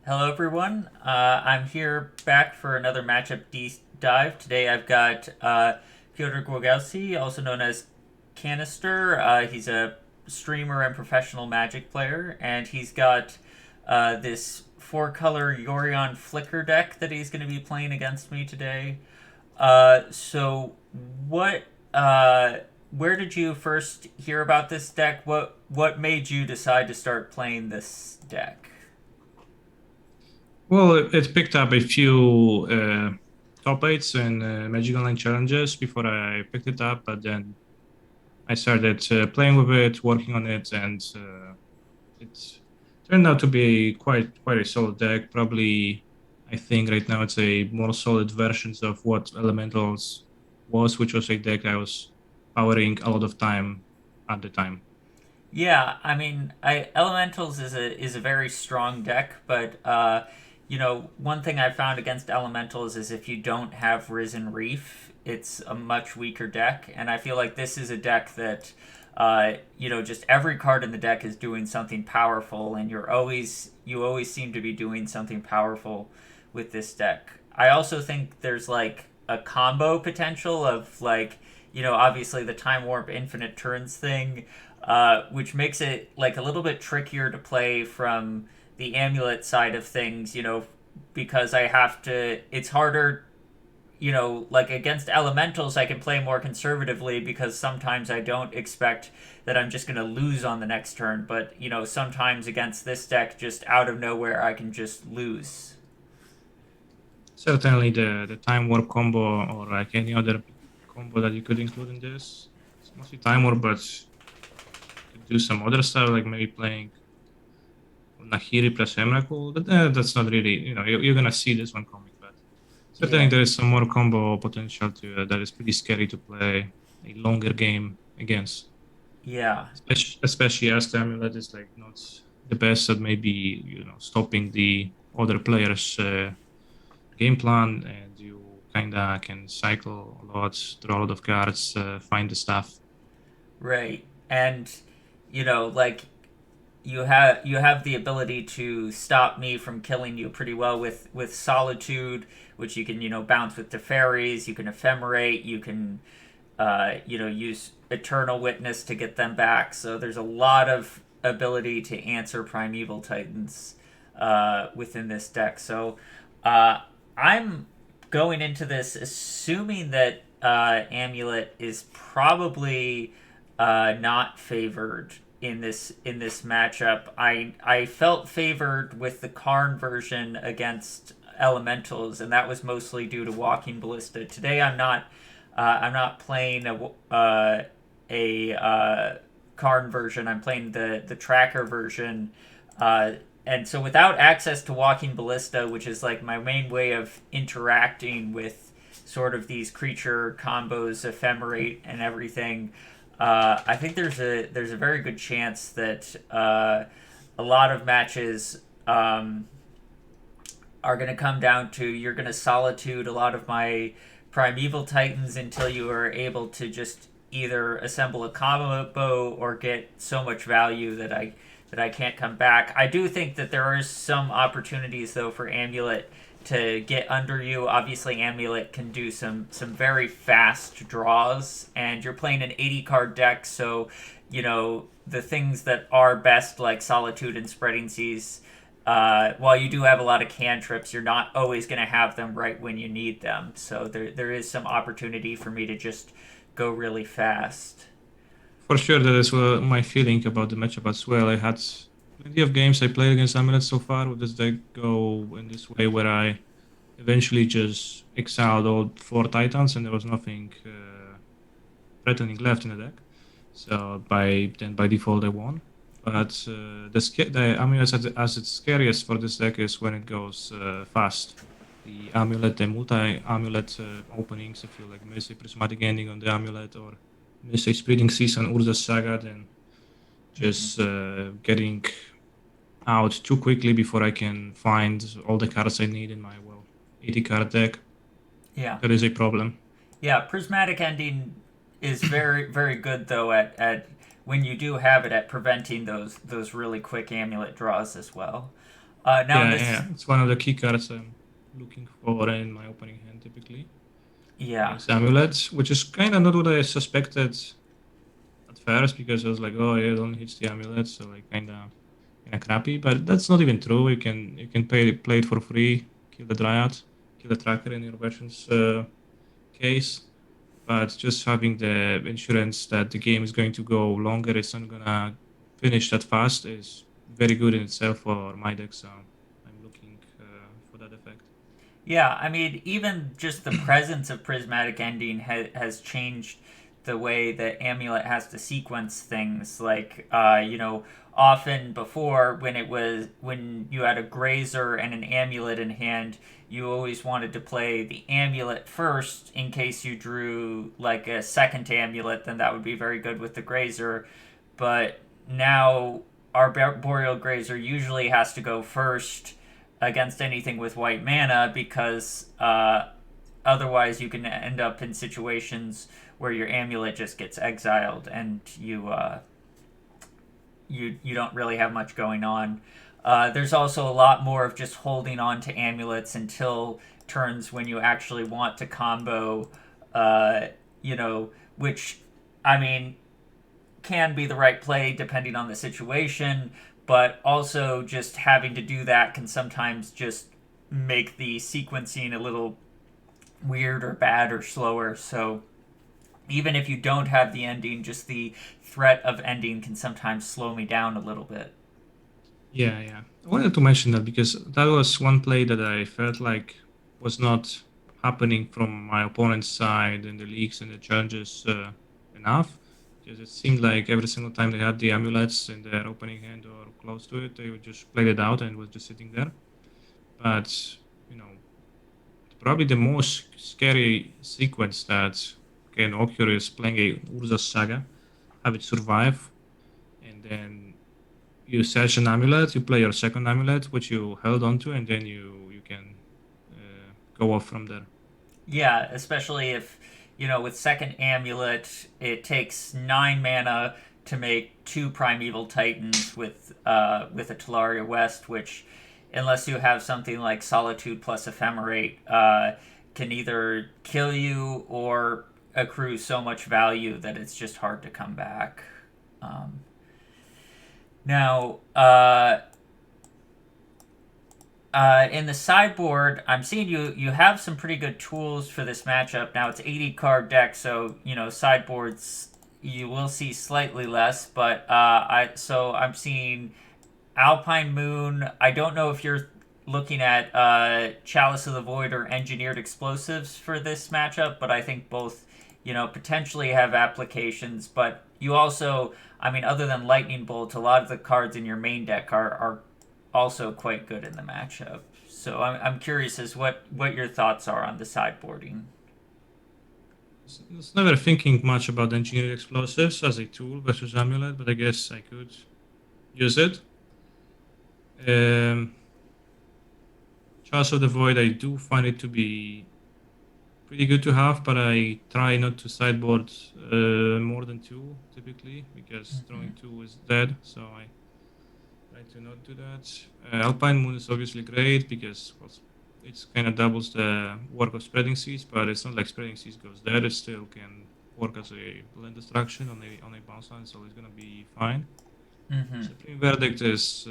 Hello, everyone. I'm here back for another matchup dive. Today I've got Fyodor Gwogelski, also known as Kannister. He's a streamer and professional Magic player, and he's got this four-color Yorion Flicker deck that he's going to be playing against me today. So, what? Where did you first hear about this deck? What made you decide to start playing this deck? Well, it picked up a few top eights and Magic Online challenges before I picked it up, but then I started playing with it, working on it, and it turned out to be quite a solid deck. Probably, I think right now it's a more solid versions of what Elementals was, which was a deck I was powering a lot of time at the time. Yeah, I mean, I Elementals is a very strong deck, but one thing I found against Elementals is if you don't have Risen Reef, it's a much weaker deck, and I feel like this is a deck that just every card in the deck is doing something powerful, and you always seem to be doing something powerful with this deck. I also think there's like a combo potential of obviously the Time Warp Infinite Turns thing, which makes it like a little bit trickier to play from the Amulet side of things, because I have to. It's harder, like against elementals, I can play more conservatively because sometimes I don't expect that I'm just going to lose on the next turn, but, sometimes against this deck, just out of nowhere, I can just lose. Certainly, the Time Warp combo or like any other combo that you could include in this. It's mostly Time Warp, but could do some other stuff like maybe playing Nahiri plus Emrakul. But that's not really, you're gonna see this one coming. But certainly Yeah. there is some more combo potential to that is pretty scary to play a longer game against. Yeah. Especially as the Amulet is like not the best at maybe stopping the other players' game plan, and you kinda can cycle a lot, draw a lot of cards, find the stuff. Right. And, like you have the ability to stop me from killing you pretty well with solitude, which you can bounce with Teferis. You can ephemerate. You can use eternal witness to get them back. So there's a lot of ability to answer primeval titans within this deck. So I'm going into this assuming that Amulet is probably not favored in this matchup. I felt favored with the Karn version against Elementals, and that was mostly due to Walking Ballista. Today I'm not playing a Karn version. I'm playing the tracker version. And so without access to Walking Ballista, which is like my main way of interacting with sort of these creature combos, ephemerate, and everything, I think there's a very good chance that a lot of matches are going to come down to you're going to solitude a lot of my primeval titans until you are able to just either assemble a combo or get so much value that I can't come back. I do think that there are some opportunities though for Amulet to get under you. Obviously, Amulet can do some very fast draws, and you're playing an 80 card deck, so the things that are best like Solitude and Spreading Seas. While you do have a lot of cantrips, you're not always going to have them right when you need them. So there is some opportunity for me to just go really fast. For sure, that is my feeling about the matchup as well. I had plenty of games I played against Amulet so far with this deck go in this way where I eventually just exiled all four Titans and there was nothing threatening left in the deck. So by default I won. But the amulet as its scariest for this deck is when it goes fast. The amulet, the multi-amulet openings, if you like miss a prismatic ending on the amulet or miss a spreading season Urza's Saga, then Mm-hmm. just getting out too quickly before I can find all the cards I need in my 80 card deck. Yeah. That is a problem. Yeah, prismatic ending is very very good though at when you do have it at preventing those really quick amulet draws as well. Now in Yeah, this, yeah, it's one of the key cards I'm looking for in my opening hand typically yeah, against amulets, which is kind of not what I suspected at first because I was like, oh yeah, it only hits the amulet, so like kind of crappy. But that's not even true. You can play it for free, kill the dryad, kill the tracker in your version's case. But just having the insurance that the game is going to go longer, it's not gonna finish that fast is very good in itself for my deck. So I'm looking for that effect. yeah. I mean, even just the presence of prismatic ending has changed the way that Amulet has to sequence things. Like, often before when you had a Grazer and an Amulet in hand, you always wanted to play the Amulet first in case you drew like a second Amulet. Then that would be very good with the Grazer. But now our Boreal Grazer usually has to go first against anything with white mana because otherwise you can end up in situations where your amulet just gets exiled and you don't really have much going on. There's also a lot more of just holding on to amulets until turns when you actually want to combo, uh, which I mean can be the right play depending on the situation, but also just having to do that can sometimes just make the sequencing a little weird or bad or slower. So even if you don't have the ending, just the threat of ending can sometimes slow me down a little bit. Yeah, yeah. I wanted to mention that because that was one play that I felt like was not happening from my opponent's side in the leagues and the challenges enough. Because it seemed like every single time they had the amulets in their opening hand or close to it, they would just play it out and was just sitting there. But you know, probably the most scary sequence that can occur is playing a Urza Saga, have it survive, and then you search an amulet, you play your second amulet, which you held onto, and then you can go off from there. Yeah, especially if, with second amulet, it takes 9 mana to make two primeval titans with a Talaria West, which, unless you have something like Solitude plus Ephemerate, can either kill you or accrue so much value that it's just hard to come back. Um, now, in the sideboard, I'm seeing you have some pretty good tools for this matchup. Now it's 80 card deck, so sideboards you will see slightly less, but I'm seeing Alpine Moon. I don't know if you're looking at Chalice of the Void or Engineered Explosives for this matchup, but I think both potentially have applications. But you also, I mean, other than Lightning Bolt, a lot of the cards in your main deck are also quite good in the matchup. So I'm curious as what your thoughts are on the sideboarding. I was never thinking much about engineered explosives as a tool versus amulet, but I guess I could use it. Um, Chalice of the Void, I do find it to be pretty good to have, but I try not to sideboard more than two typically because Mm-hmm. drawing two is dead. So I try to not do that. Alpine Moon is obviously great because well, it's kind of doubles the work of spreading seas, but it's not like spreading seas goes dead. It still can work as a land destruction on a bounce line, so it's gonna be fine. Mm-hmm. Supreme Verdict is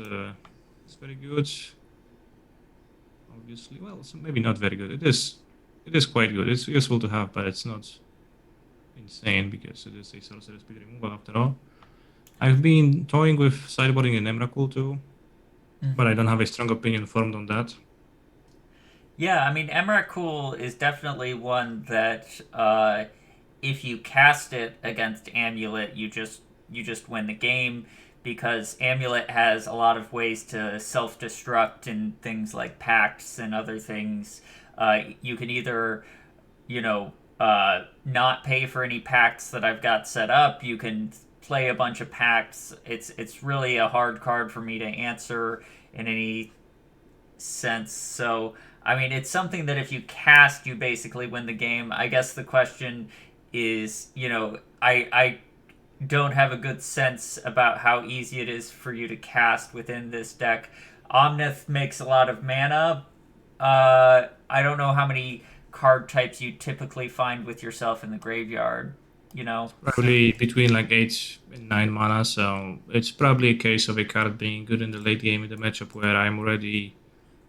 very good. Obviously, well, so maybe not very good. It is quite good. It's useful to have, but it's not insane because it is a sorcerer speed removal after all. I've been toying with sideboarding in Emrakul too, but I Mm-hmm. don't have a strong opinion formed on that. Yeah, I mean, Emrakul is definitely one that if you cast it against Amulet, you just win the game because Amulet has a lot of ways to self-destruct and things like pacts and other things. You can either not pay for any pacts that I've got set up. You can play a bunch of pacts. It's really a hard card for me to answer in any sense. So, I mean, it's something that if you cast, you basically win the game. I guess the question is, I don't have a good sense about how easy it is for you to cast within this deck. Omnith makes a lot of mana. I don't know how many card types you typically find with yourself in the graveyard. You know, Probably between like 8 and 9 mana, so it's probably a case of a card being good in the late game in the matchup where I'm already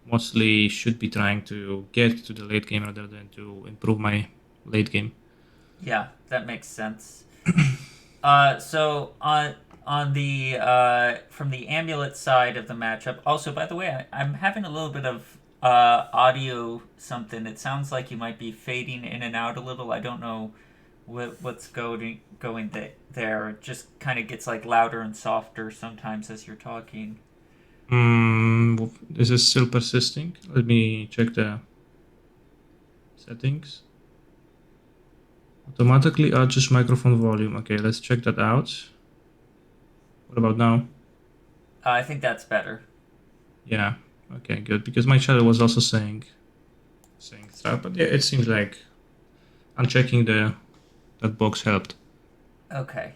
mostly should be trying to get to the late game rather than to improve my late game. yeah, that makes sense. So on the from the amulet side of the matchup. Also, by the way, I'm having a little bit of audio something. It sounds like you might be fading in and out a little. I don't know what's there. It just kind of gets like louder and softer sometimes as you're talking. Is this still persisting? Let me check the settings. Automatically adjust microphone volume. Okay, let's check that out. What about now? I think that's better. Yeah. Okay, good. Because my channel was also saying stuff, but yeah, it seems like unchecking that box helped. Okay.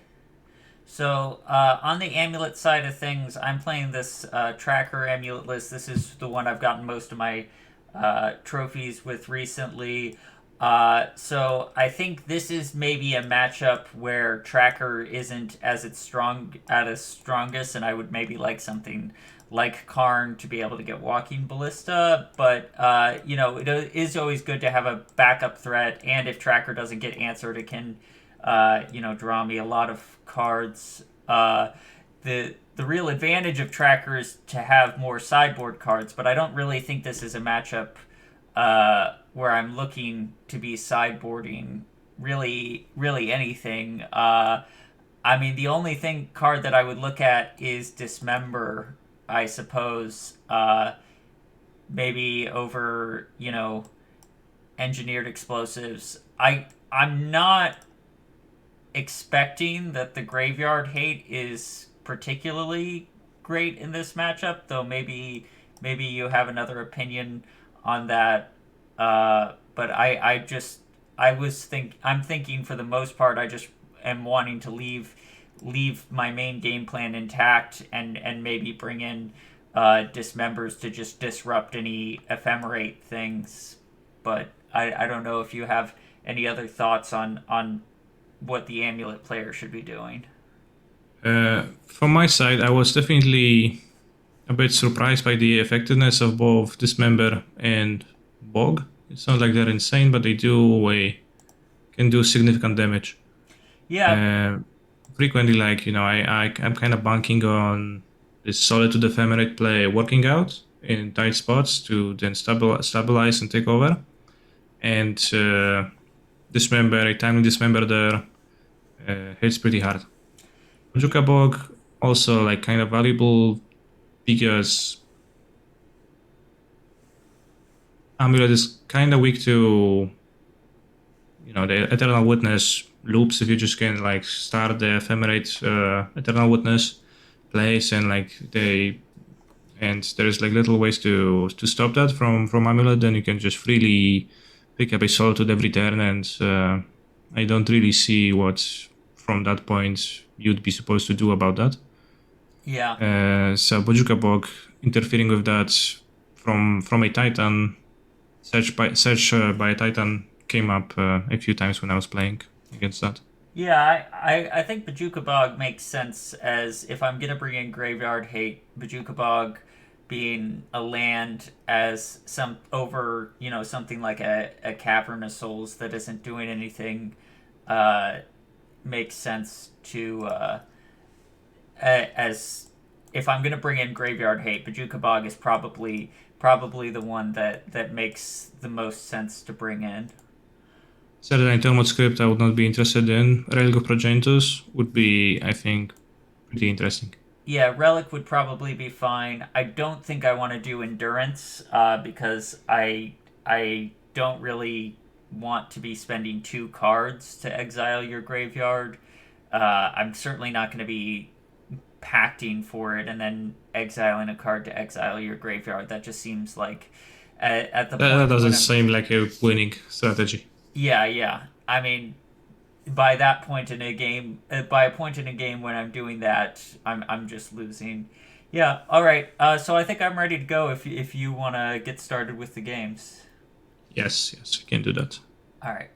So on the amulet side of things, I'm playing this tracker amulet list. This is the one I've gotten most of my trophies with recently. So I think this is maybe a matchup where tracker isn't as its strong at its strongest, and I would maybe like something like Karn to be able to get walking ballista. But it is always good to have a backup threat, and if tracker doesn't get answered, it can draw me a lot of cards. The real advantage of tracker is to have more sideboard cards, but I don't really think this is a matchup where I'm looking to be sideboarding really anything. I mean, the only card that I would look at is Dismember, I suppose. Maybe over engineered explosives. I'm not expecting that the graveyard hate is particularly great in this matchup, though maybe you have another opinion on that. But I'm thinking for the most part I just am wanting to leave my main game plan intact and maybe bring in dismembers to just disrupt any ephemerate things. But I don't know if you have any other thoughts on what the amulet player should be doing. From my side, I was definitely a bit surprised by the effectiveness of both Dismember and Bog. It's not like they're insane, but they can do significant damage. Yeah, Frequently, like I'm kind of banking on this Solitude Ephemerate play working out in tight spots to then stabilize and take over, and a timely Dismember there hits pretty hard. Juka Bog also like kind of valuable because Amulet is kind of weak to the Eternal Witness loops. If you just can like start the ephemerate Eternal Witness plays and there's like little ways to stop that from Amulet, then you can just freely pick up a Solitude every turn, and I don't really see what from that point you'd be supposed to do about that. yeah. So Bojuka Bog interfering with that from a Titan, search by a Titan came up a few times when I was playing against that. Yeah, I think Bajuka Bog makes sense as if I'm gonna bring in Graveyard Hate, Bajuka Bog being a land as something like a Cavern of Souls that isn't doing anything makes sense to as if I'm gonna bring in Graveyard Hate, Bajuka Bog is probably the one that makes the most sense to bring in. Certain Tormod script I would not be interested in. Relic of Progenitus would be, I think, pretty interesting. Yeah, Relic would probably be fine. I don't think I want to do Endurance because I don't really want to be spending 2 cards to exile your graveyard. I'm certainly not going to be pacting for it and then exiling a card to exile your graveyard. That just seems like at the point That doesn't seem like a winning strategy. Yeah. I mean, by that point in a game, by a point in a game when I'm doing that, I'm just losing. Yeah. All right. So I think I'm ready to go. If you want to get started with the games. Yes, yes, we can do that. All right.